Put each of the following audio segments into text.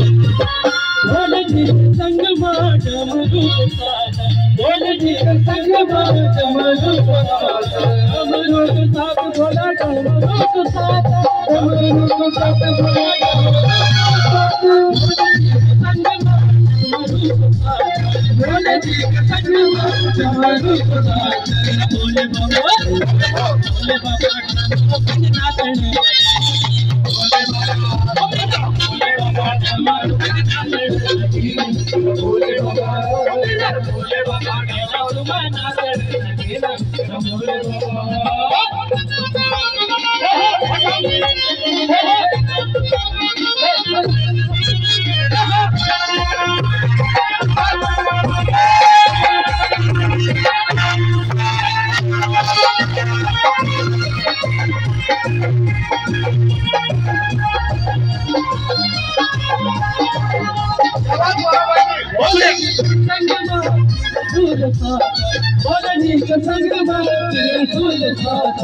भोले जी संग मां डमरू साथ, भोले जी संग मां डमरू साथ, डमरू साथ भोला डमरू साथ, डमरू साथ भोला भोले जी संग मां डमरू साथ, भोले बाबा नाचने भोले जी के संग में सूल साथ,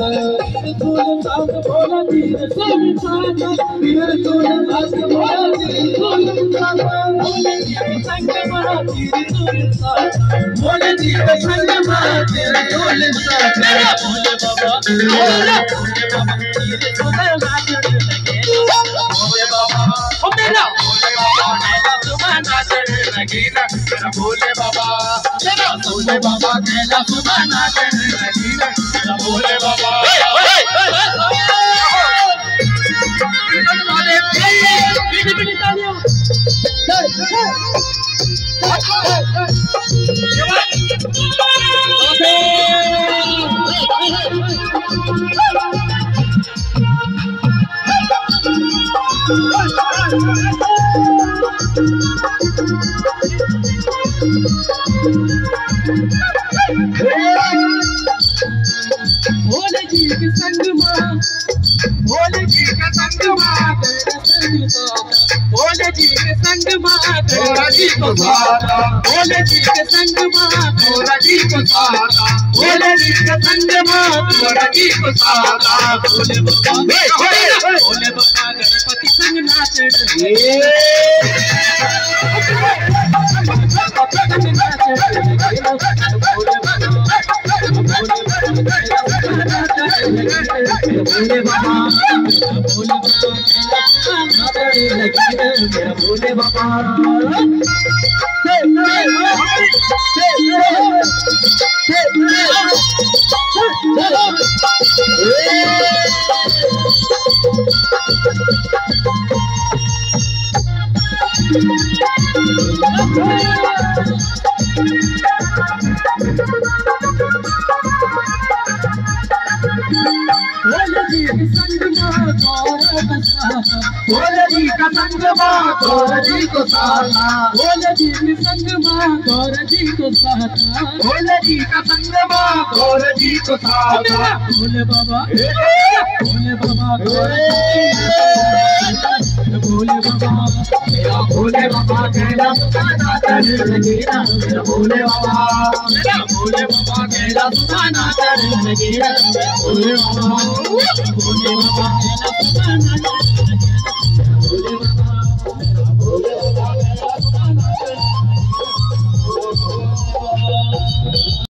सूल साथ भोला जी के सूल साथ, सूल साथ भोला जी सूल साथ, भोले जी के संग में सूल साथ, भोले जी के संग में सूल साथ, भोले बाबा भोले बाबा तेरे सूल नाचने लगे, भोले बाबा ओ मेरा भोले बाबा सुबह नाचने लगी ना, मेरा भोले बाबा कहला सुबह नाचने लगी ना, मेरा भोले बाबा भोले जी के संग मां, भोले जी के संग मां भोले जी के संग मां भोला जी को साथा, भोले जी के संग मां भोला जी को साथा, भोले जी के संग मां भोला जी को साथा, भोले बाबा गणपति संग नाचे भोले बाबा भोले बाबा भोले जी के संग मां भोले जी का संग मां भोले जी को साथा, भोले जी के संग मां भोले जी को साथा, भोले जी का संग मां भोले जी को साथा, भोले बाबा भोले बाबा भोले बाबा मेरा भोले बाबा कहला सुबह नाचने लगे ना, मेरा भोले बाबा कहला सुबह नाचने लगे ना, भोले बाबा कहला सुबह नाचने लगे ना, भोले बाबा